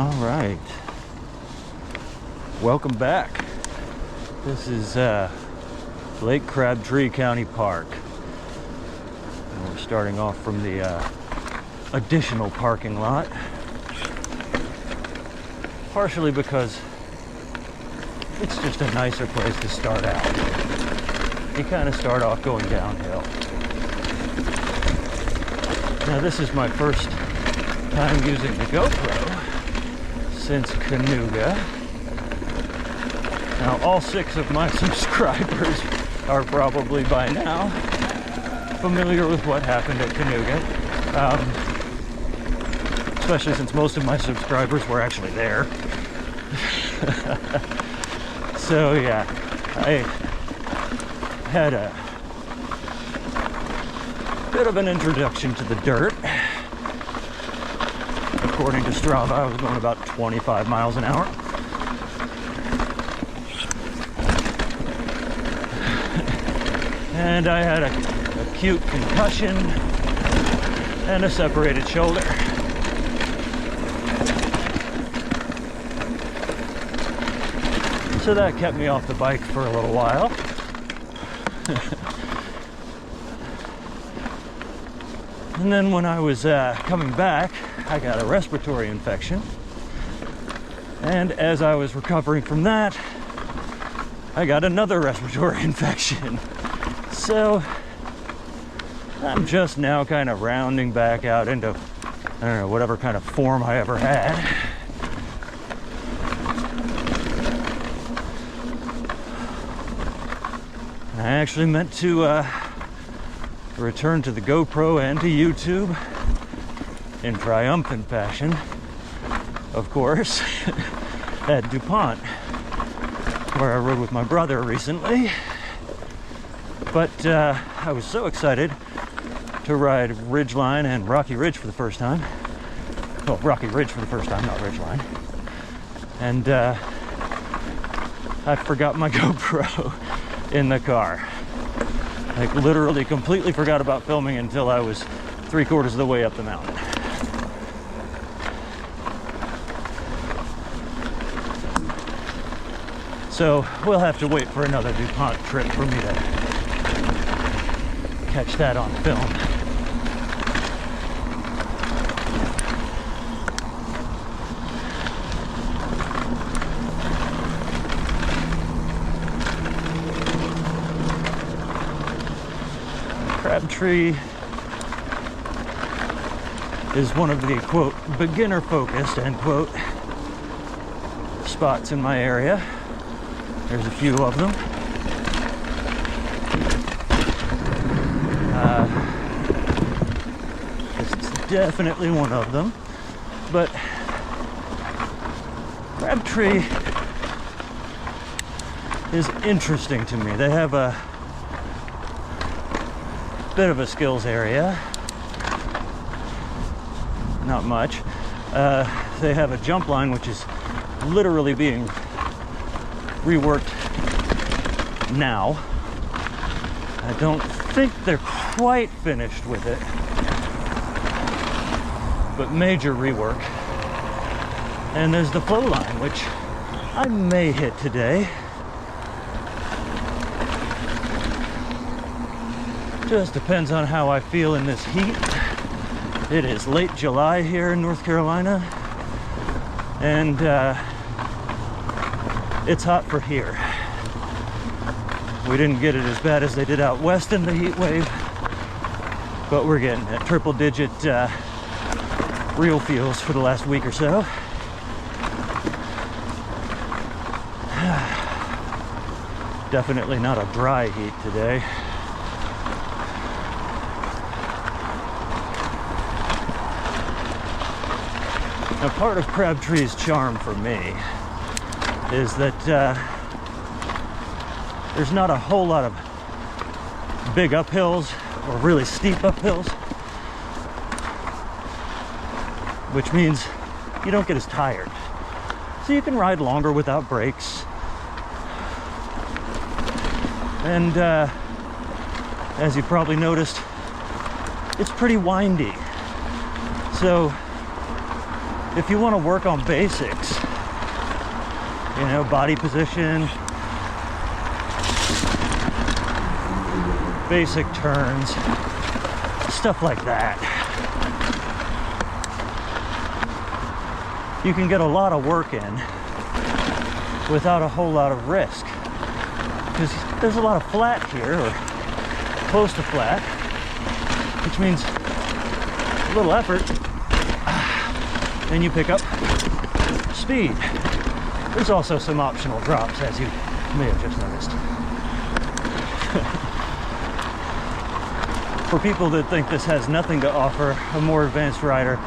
All right, welcome back. This is Lake Crabtree County Park. And we're starting off from the additional parking lot, partially because it's just a nicer place to start out. You kind of start off going downhill. Now this is my first time using the GoPro since Canoga. Now all 6 of my subscribers are probably by now familiar with what happened at Canoga, especially since most of my subscribers were actually there. So yeah, I had a bit of an introduction to the dirt. According to Strava, I was going about 25 miles an hour. And I had a acute concussion and a separated shoulder. So that kept me off the bike for a little while. And then when I was coming back, I got a respiratory infection. And as I was recovering from that, I got another respiratory infection. So I'm just now kind of rounding back out into, I don't know, whatever kind of form I ever had. I actually meant to return to the GoPro and to YouTube in triumphant fashion, of course, at DuPont, where I rode with my brother recently. But I was so excited to ride Ridgeline and Rocky Ridge for the first time. Well, Rocky Ridge for the first time, not Ridgeline. And I forgot my GoPro in the car. Like literally completely forgot about filming until I was 3/4 of the way up the mountain. So we'll have to wait for another DuPont trip for me to catch that on film. Crabtree is one of the, quote, beginner-focused, end quote, spots in my area. There's a few of them. It's definitely one of them. But Crabtree is interesting to me. They have a bit of a skills area. Not much. They have a jump line which is literally being reworked now. I don't think they're quite finished with it, but major rework. And there's the flow line, which I may hit today. Just depends on how I feel in this heat. It is late July here in North Carolina, and it's hot for here. We didn't get it as bad as they did out west in the heat wave, but we're getting it. Triple-digit real feels for the last week or so. Definitely not a dry heat today. Now, part of Crabtree's charm for me is that there's not a whole lot of big uphills or really steep uphills, which means you don't get as tired. So you can ride longer without brakes. And as you probably noticed, it's pretty windy. So if you want to work on basics, you know, body position, basic turns, stuff like that, you can get a lot of work in without a whole lot of risk, because there's a lot of flat here, or close to flat, which means a little effort, and you pick up speed. There's also some optional drops, as you may have just noticed. For people that think this has nothing to offer a more advanced rider,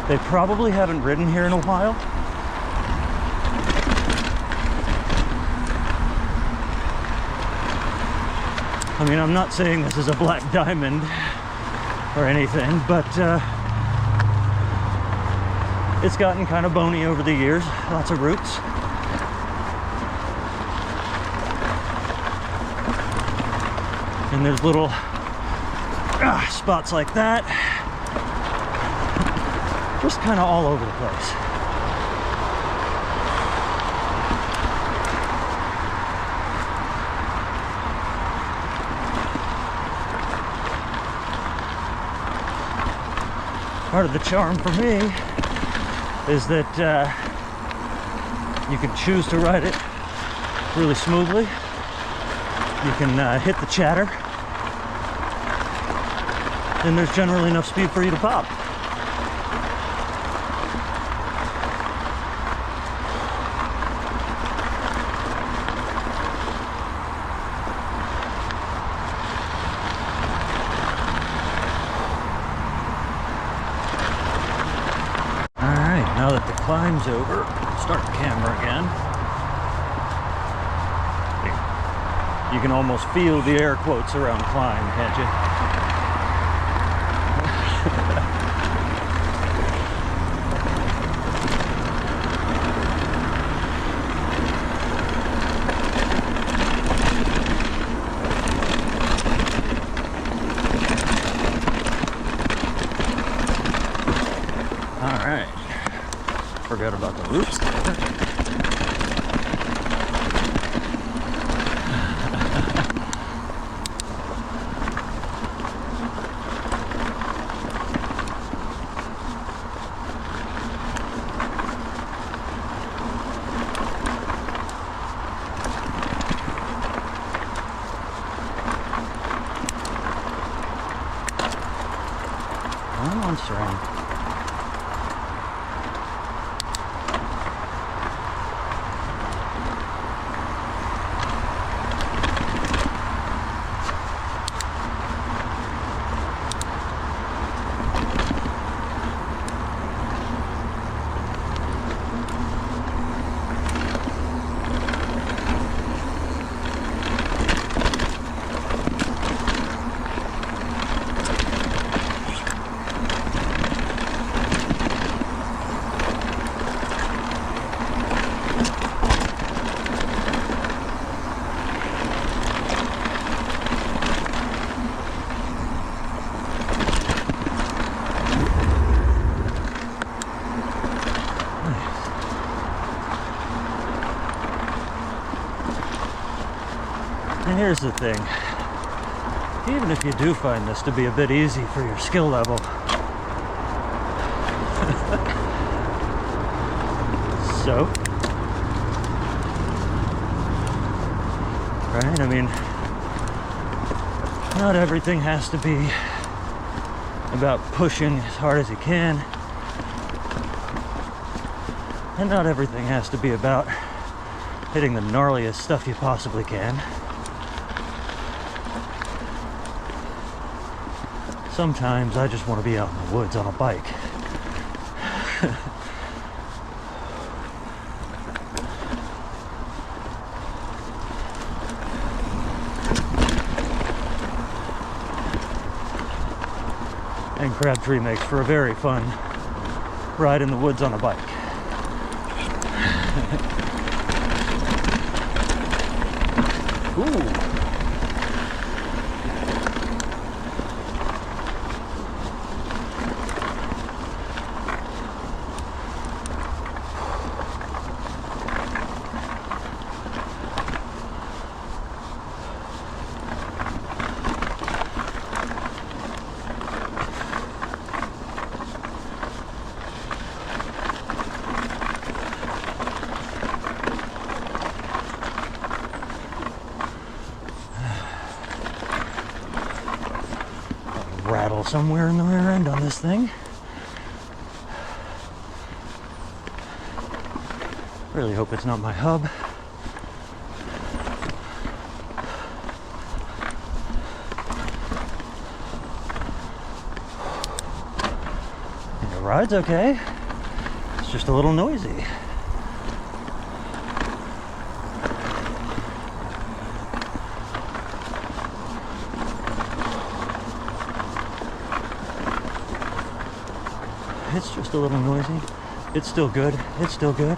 they probably haven't ridden here in a while. I mean, I'm not saying this is a black diamond or anything, but it's gotten kind of bony over the years, lots of roots. And there's little spots like that, just kind of all over the place. Part of the charm for me is that you can choose to ride it really smoothly. You can hit the chatter, and there's generally enough speed for you to pop. Alright, now that the climb's over, start the camera again. You can almost feel the air quotes around climb, can't you? Alright, forgot about the roots there. Come on, String. And here's the thing, even if you do find this to be a bit easy for your skill level, so, right, I mean, not everything has to be about pushing as hard as you can, and not everything has to be about hitting the gnarliest stuff you possibly can. Sometimes I just want to be out in the woods on a bike. And Crabtree makes for a very fun ride in the woods on a bike. Ooh. oil somewhere in the rear end on this thing. Really hope it's not my hub. And the ride's okay. It's just a little noisy. It's just a little noisy. It's still good. It's still good.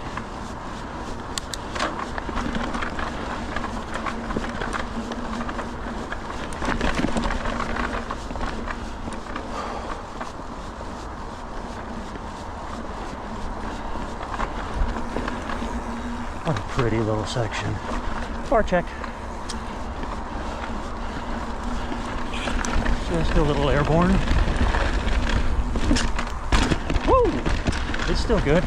What a pretty little section. Bar check. Just a little airborne. Woo! It's still good.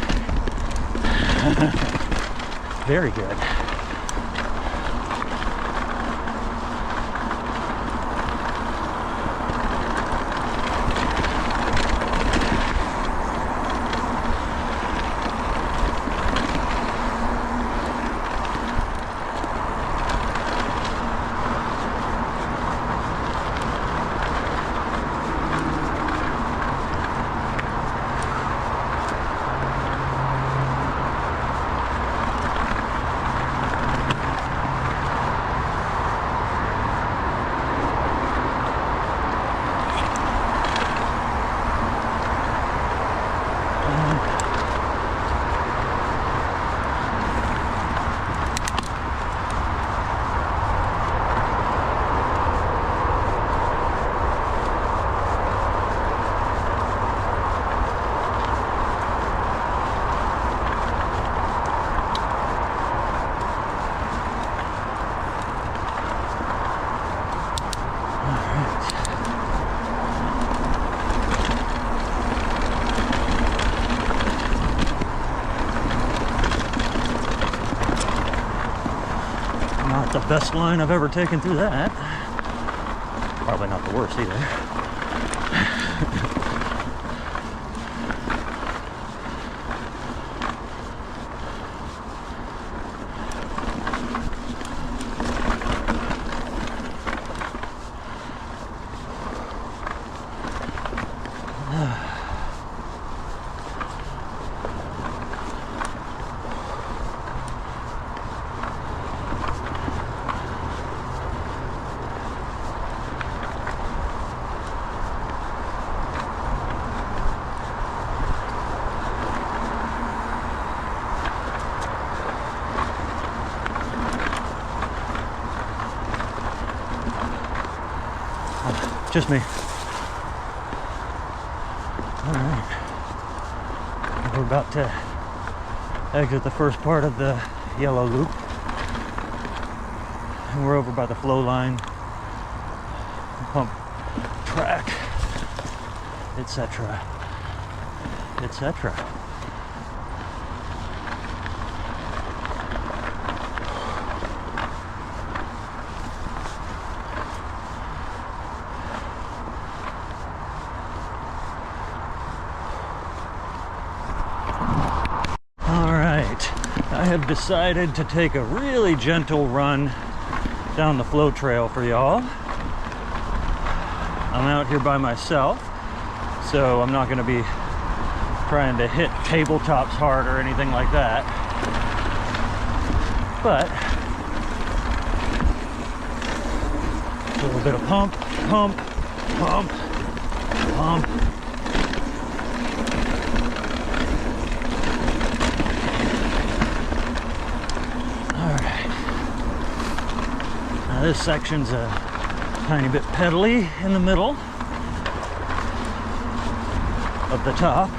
Very good. Not the best line I've ever taken through that. Probably not the worst either. Just me. All right. We're about to exit the first part of the yellow loop. And we're over by the flow line, pump track, etc. etc. I have decided to take a really gentle run down the flow trail for y'all. I'm out here by myself, so I'm not going to be trying to hit tabletops hard or anything like that. But a little bit of pump, pump, pump, pump. This section's a tiny bit pedally in the middle of the top.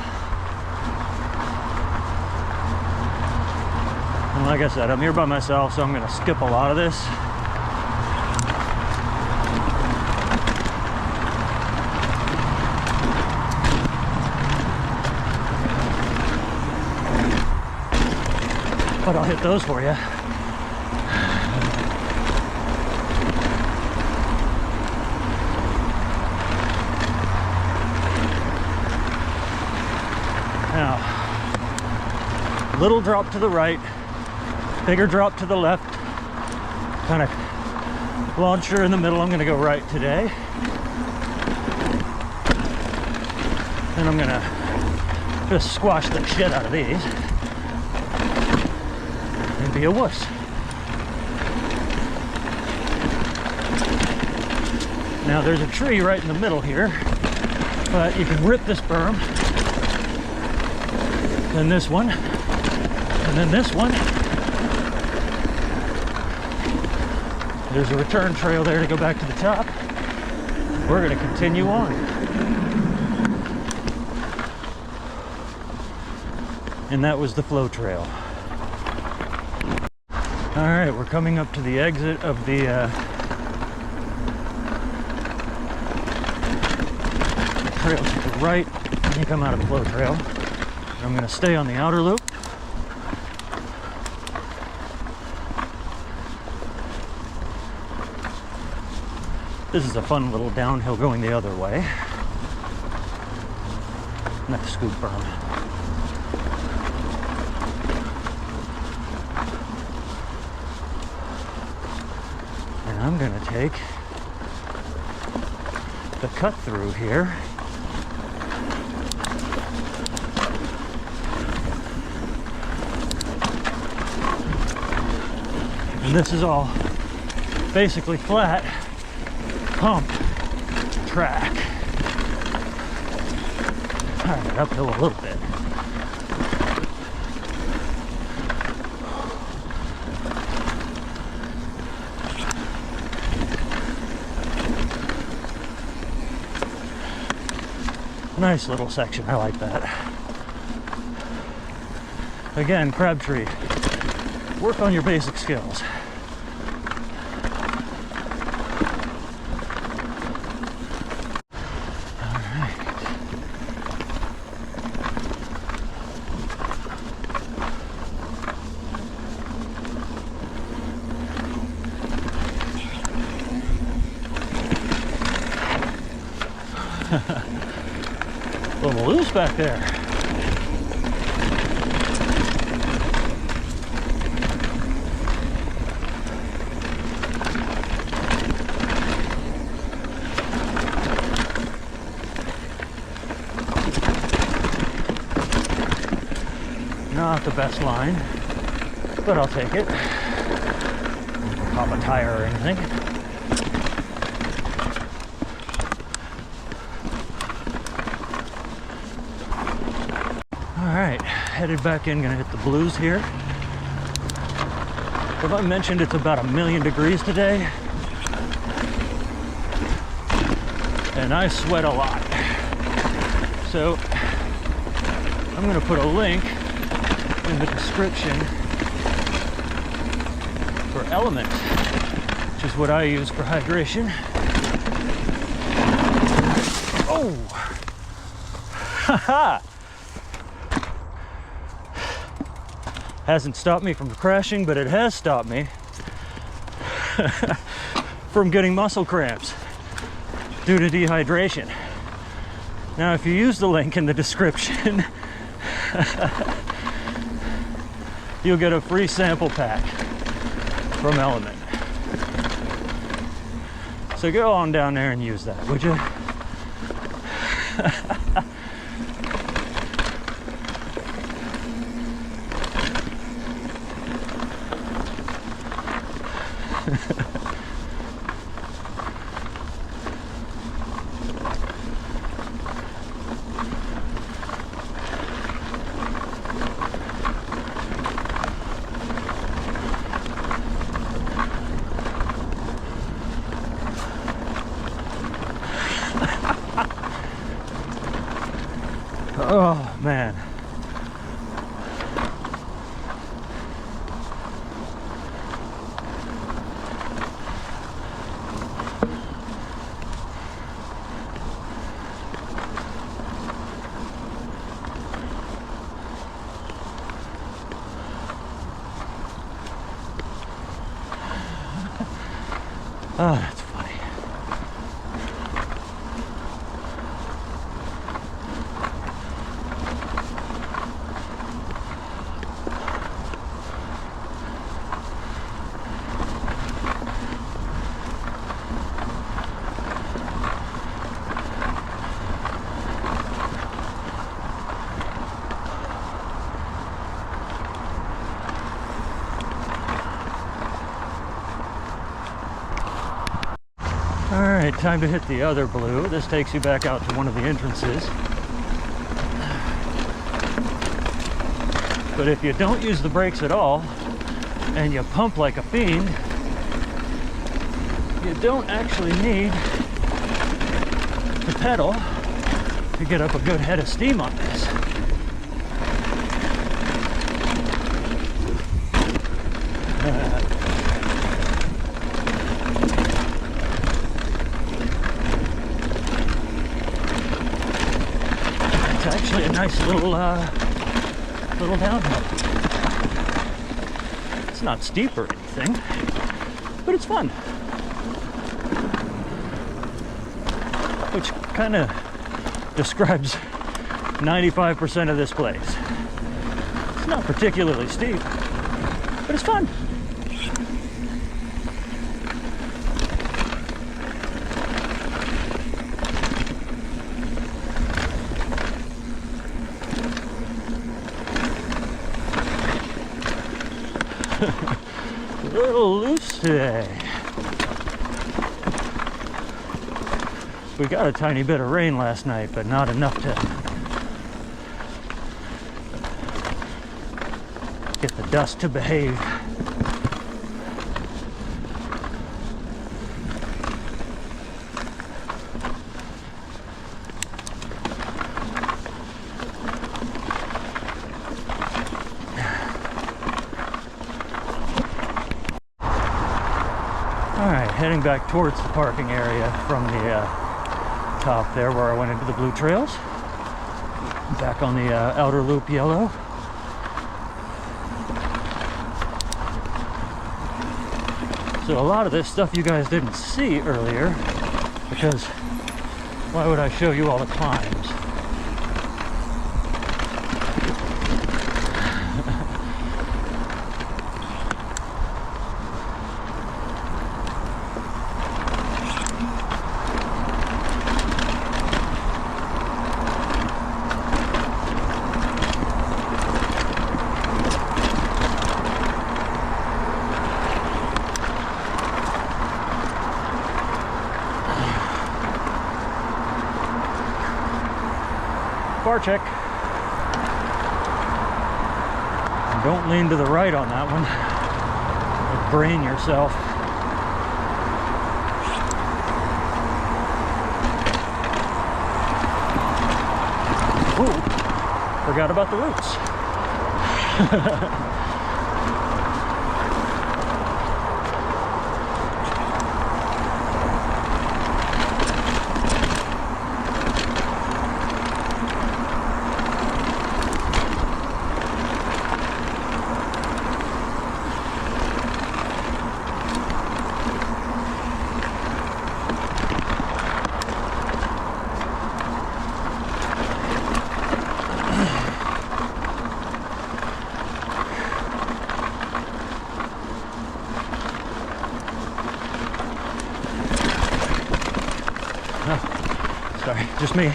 And like I said, I'm here by myself, so I'm going to skip a lot of this. But I'll hit those for you. Little drop to the right, bigger drop to the left, kind of launcher in the middle. I'm going to go right today. And I'm going to just squash the shit out of these and be a wuss. Now there's a tree right in the middle here, but you can rip this berm, then this one, and then this one. There's a return trail there to go back to the top. We're going to continue on. And that was the flow trail. All right, we're coming up to the exit of the trail to the right when you come out of the flow trail. I'm going to stay on the outer loop. This is a fun little downhill going the other way. Not the scoop berm. And I'm going to take the cut through here. And this is all basically flat pump track. All right, uphill a little bit. Nice little section, I like that. Again, Crabtree, work on your basic skills. A little loose back there. Not the best line, but I'll take it. Pop a tire or anything. Alright, headed back in, gonna hit the blues here. Have I mentioned it's about 1,000,000 degrees today? And I sweat a lot. So, I'm gonna put a link in the description for LMNT, which is what I use for hydration. Oh! Haha! Hasn't stopped me from crashing, but it has stopped me from getting muscle cramps due to dehydration. Now, if you use the link in the description, you'll get a free sample pack from LMNT. So go on down there and use that, would you? Oh, man. Oh, that's funny. right, time to hit the other blue. This takes you back out to one of the entrances. But if you don't use the brakes at all, and you pump like a fiend, you don't actually need to pedal to get up a good head of steam on this. It's actually a nice little downhill. It's not steep or anything, but it's fun. Which kind of describes 95% of this place. It's not particularly steep, but it's fun. A little loose today. We got a tiny bit of rain last night, but not enough to get the dust to behave. Alright, heading back towards the parking area from the top there where I went into the blue trails. Back on the outer loop yellow. So a lot of this stuff you guys didn't see earlier, because why would I show you all the climbs? Bar check. And don't lean to the right on that one. You'll brain yourself. Ooh, forgot about the roots. Sorry, just me.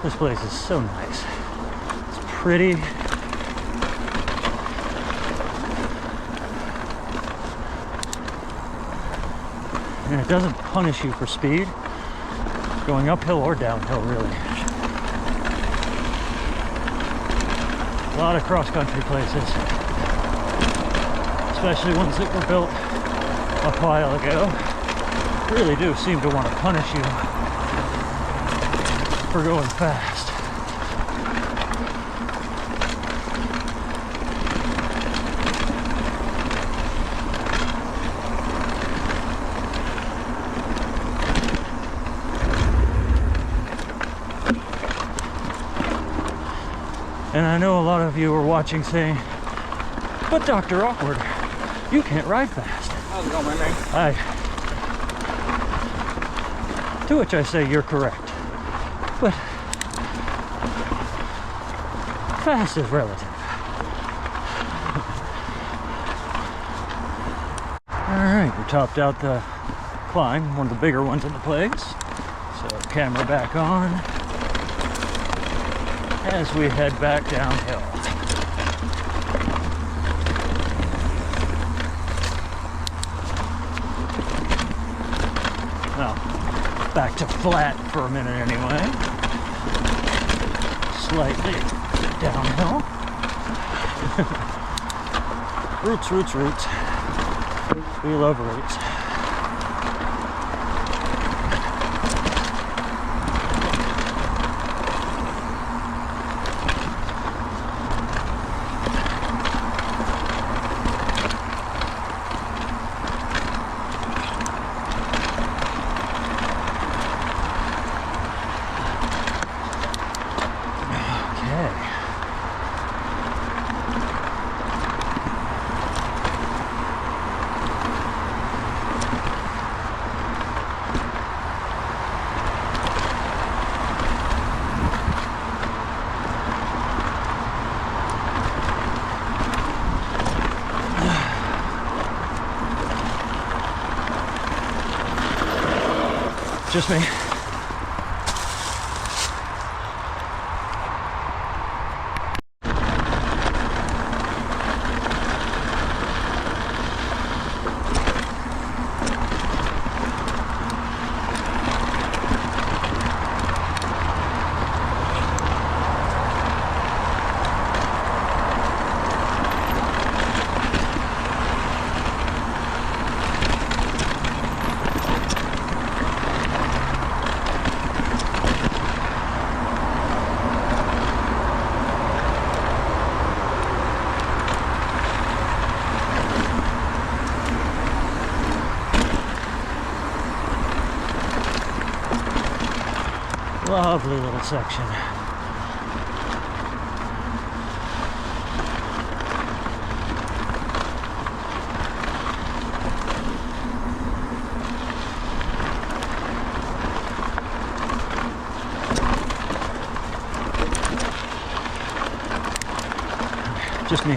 This place is so nice. It's pretty. And it doesn't punish you for speed, going uphill or downhill, really. A lot of cross-country places, especially ones that were built a while ago, really do seem to want to punish you for going fast. And I know a lot of you are watching saying, but Dr. Awkward, you can't ride fast. How's it going, my man? Hi. To which I say you're correct. But fast is relative. Alright, we topped out the climb, one of the bigger ones in the place. So camera back on as we head back downhill. Well, back to flat for a minute anyway. Slightly downhill. Roots, roots, roots. We love roots. Just me. Lovely little section. Just me.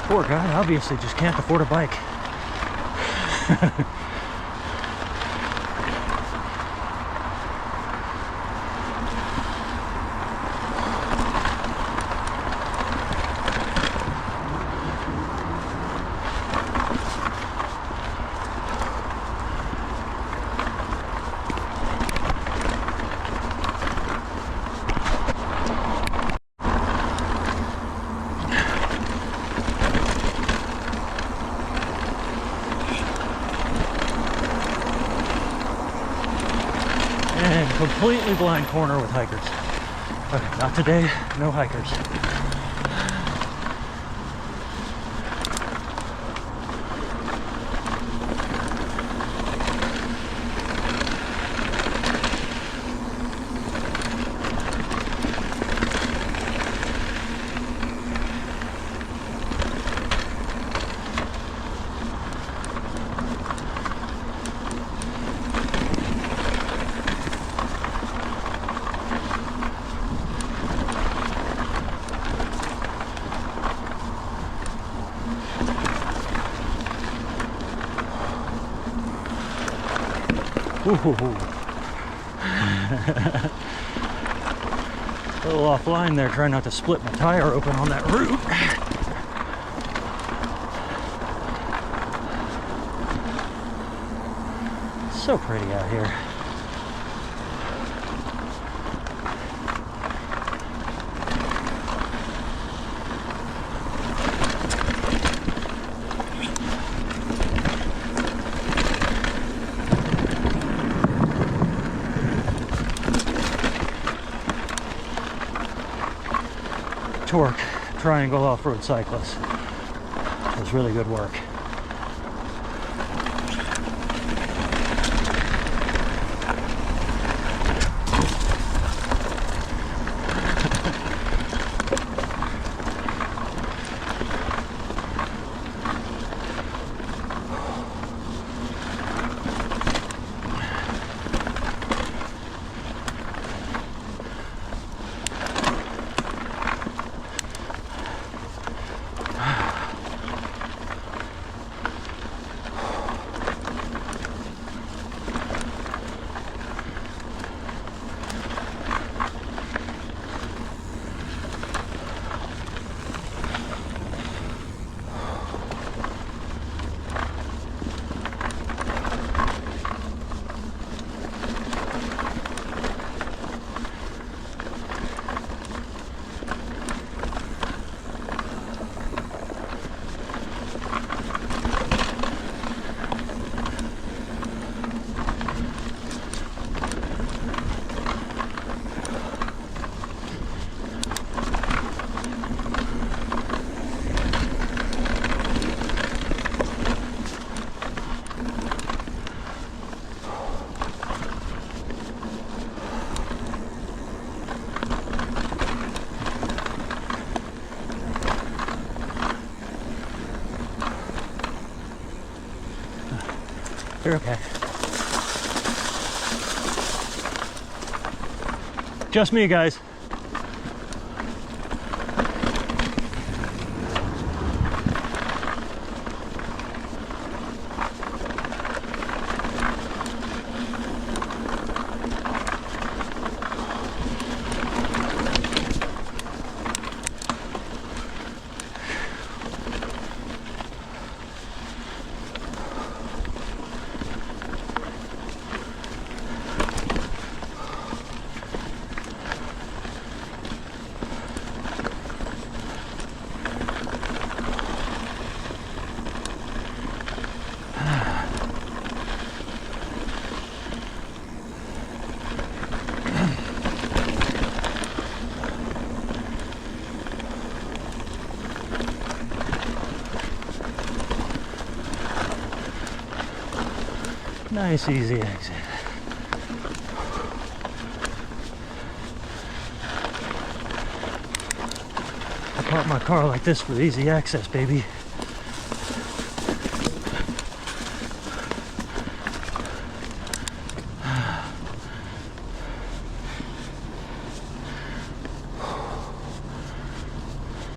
Poor guy obviously just can't afford a bike. Completely blind corner with hikers. Okay, not today, no hikers. A little offline there, trying not to split my tire open on that route. It's so pretty out here. Torque Triangle Off-Road Cyclist. It was really good work. You're okay. Just me, guys. Nice, easy exit. I park my car like this for easy access, baby.